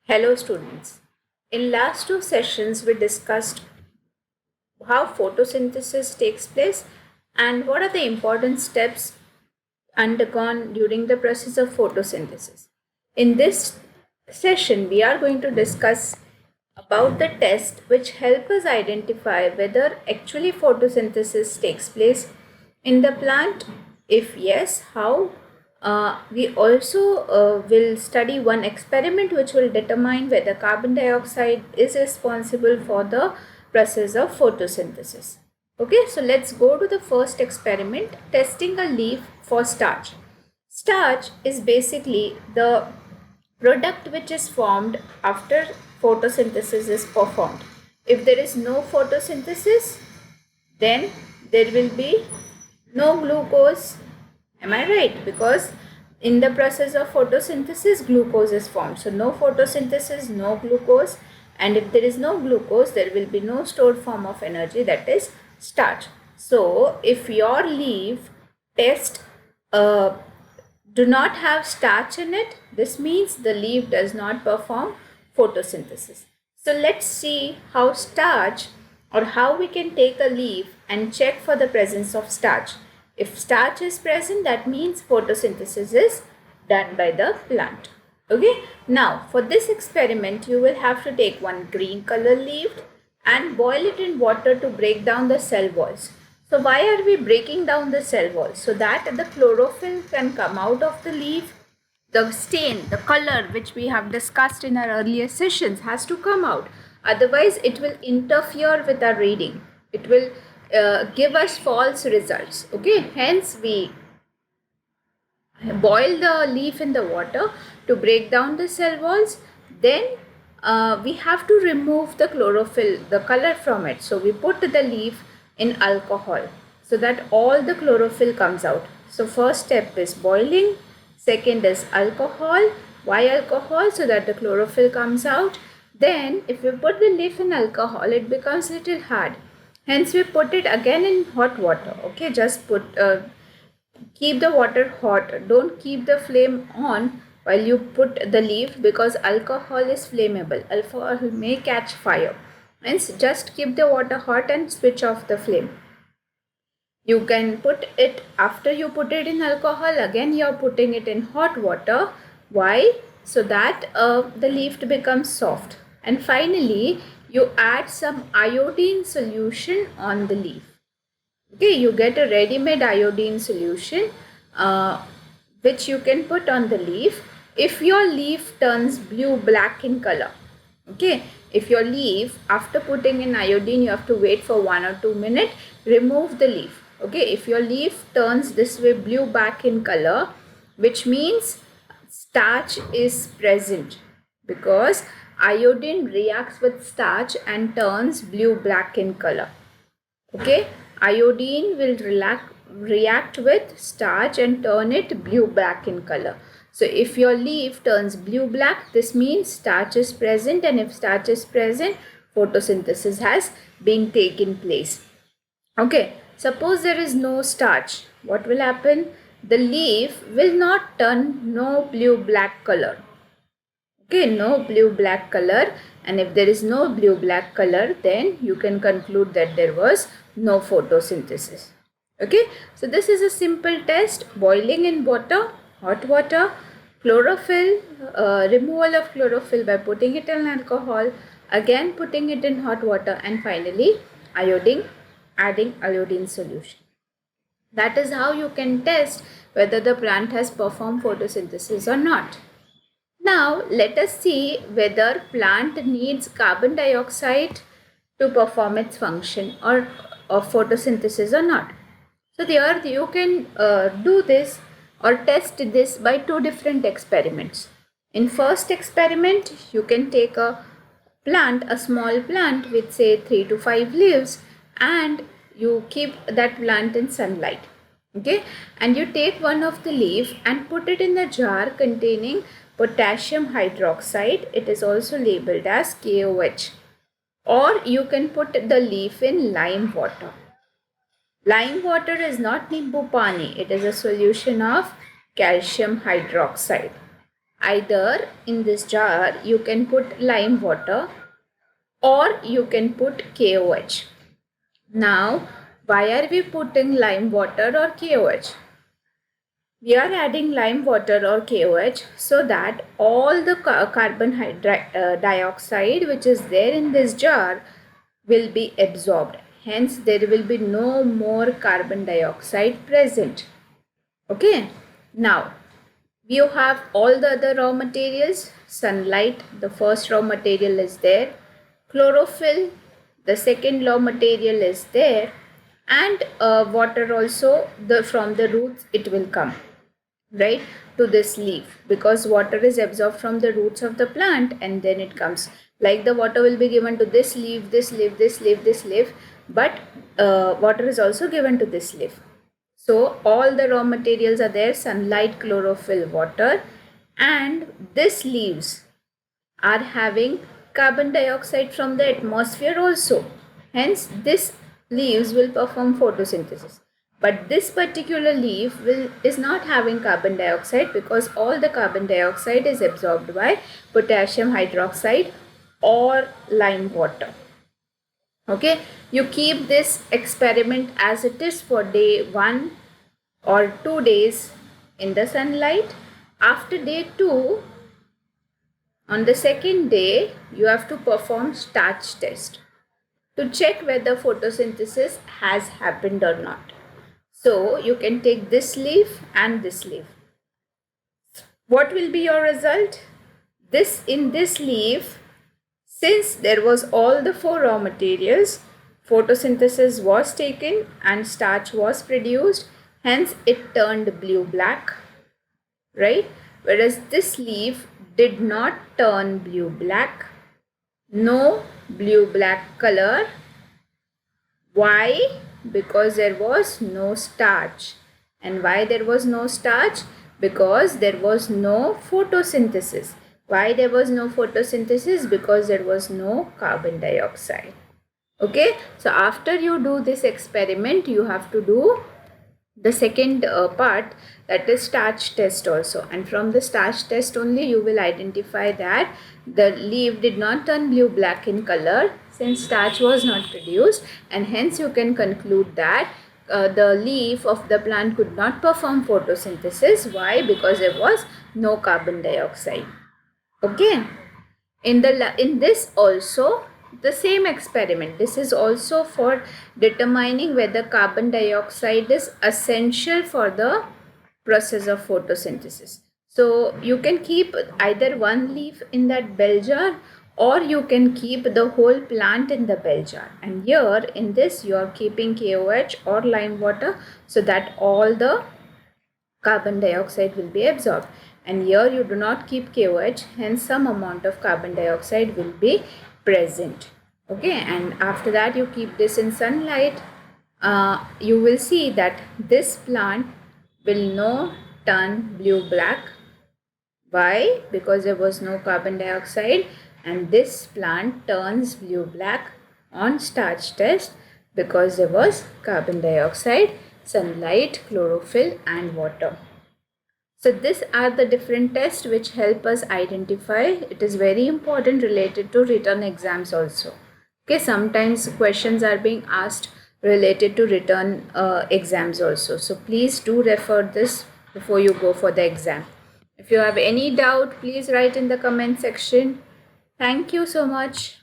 Hello students. In last two sessions we discussed how photosynthesis takes place and what are the important steps undergone during the process of photosynthesis. In this session we are going to discuss about the test which help us identify whether actually photosynthesis takes place in the plant. If yes, how? We also will study one experiment which will determine whether carbon dioxide is responsible for the process of photosynthesis. Okay, so let's go to the first experiment, testing a leaf for starch. Starch is basically the product which is formed after photosynthesis is performed. If there is no photosynthesis, then there will be no glucose. Am I right? Because in the process of photosynthesis, glucose is formed. So no photosynthesis, no glucose. And if there is no glucose, there will be no stored form of energy, that is starch. So if your leaf test do not have starch in it, this means the leaf does not perform photosynthesis. So let's see how starch or how we can take a leaf and check for the presence of starch. If starch is present, that means photosynthesis is done by the plant. Okay. Now for this experiment, you will have to take one green color leaf and boil it in water to break down the cell walls. So why are we breaking down the cell walls? So that the chlorophyll can come out of the leaf. The stain, the color which we have discussed in our earlier sessions has to come out. Otherwise, it will interfere with our reading. It will give us false results. Okay, hence we boil the leaf in the water to break down the cell walls. Then we have to remove the chlorophyll, the color from it. So we put the leaf in alcohol so that all the chlorophyll comes out. So first step is boiling, second is alcohol. Why alcohol? So that the chlorophyll comes out. Then if we put the leaf in alcohol, it becomes little hard. Hence we put it again in hot water. Okay, just keep the water hot. Don't keep the flame on while you put the leaf, because alcohol is flammable. Alcohol may catch fire. Hence just keep the water hot and switch off the flame. You can put it, after you put it in alcohol, again you are putting it in hot water. Why? So that the leaf becomes soft. And finally you add some iodine solution on the leaf. Okay, you get a ready-made iodine solution which you can put on the leaf. If your leaf turns blue-black in color, okay, if your leaf, after putting in iodine, you have to wait for 1 or 2 minutes, remove the leaf. Okay, if your leaf turns this way blue-black in color, which means starch is present, because iodine reacts with starch and turns blue-black in color. Okay, iodine will react with starch and turn it blue-black in color. So if your leaf turns blue-black, this means starch is present, and if starch is present, photosynthesis has been taken place. Okay, suppose there is no starch. What will happen? The leaf will not turn no blue-black color. Okay, no blue-black color, and if there is no blue-black color, then you can conclude that there was no photosynthesis. Okay, so this is a simple test: boiling in water, hot water, chlorophyll, removal of chlorophyll by putting it in alcohol, again putting it in hot water, and finally iodine, adding iodine solution. That is how you can test whether the plant has performed photosynthesis or not. Now let us see whether plant needs carbon dioxide to perform its function or of photosynthesis or not. So there you can do this or test this by two different experiments. In first experiment, you can take a plant, a small plant with say 3 to 5 leaves, and you keep that plant in sunlight. Okay, and you take one of the leaf and put it in a jar containing potassium hydroxide. It is also labeled as KOH. Or you can put the leaf in lime water. Lime water is not Nimbu Pani. It is a solution of calcium hydroxide. either in this jar you can put lime water or you can put KOH. Now, why are we putting lime water or KOH? We are adding lime water or KOH so that all the carbon dioxide which is there in this jar will be absorbed. Hence, there will be no more carbon dioxide present. Okay. Now, you have all the other raw materials. Sunlight, the first raw material is there. Chlorophyll, the second raw material is there. And water also, from the roots it will come, right, to this leaf, because water is absorbed from the roots of the plant and then it comes. Like the water will be given to this leaf, this leaf, this leaf, this leaf, but water is also given to this leaf. So all the raw materials are there: sunlight, chlorophyll, water, and these leaves are having carbon dioxide from the atmosphere also. Hence, these leaves will perform photosynthesis. But this particular leaf is not having carbon dioxide because all the carbon dioxide is absorbed by potassium hydroxide or lime water. Okay, you keep this experiment as it is for day 1 or 2 days in the sunlight. After day 2, on the second day, you have to perform starch test to check whether photosynthesis has happened or not. So you can take this leaf and this leaf. What will be your result? In this leaf, since there was all the 4 raw materials, photosynthesis was taken and starch was produced, hence it turned blue-black, right? Whereas this leaf did not turn blue-black, no blue-black color. Why? Because there was no starch. And why there was no starch? Because there was no photosynthesis. Why there was no photosynthesis? Because there was no carbon dioxide. Okay, so after you do this experiment, you have to do the second part, that is starch test also. And from the starch test only you will identify that the leaf did not turn blue-black in color since starch was not produced, and hence you can conclude that the leaf of the plant could not perform photosynthesis. Why? Because there was no carbon dioxide. Okay, in this also the same experiment. This is also for determining whether carbon dioxide is essential for the process of photosynthesis. So you can keep either one leaf in that bell jar or you can keep the whole plant in the bell jar. And here in this you are keeping KOH or lime water so that all the carbon dioxide will be absorbed. And here you do not keep KOH, hence some amount of carbon dioxide will be present. Okay, and after that you keep this in sunlight. You will see that this plant will not turn blue-black. Why? Because there was no carbon dioxide, and this plant turns blue-black on starch test because there was carbon dioxide, sunlight, chlorophyll and water. So these are the different tests which help us identify. It is very important related to written exams also. Okay, sometimes questions are being asked related to written exams also. So please do refer this before you go for the exam. If you have any doubt, please write in the comment section. Thank you so much.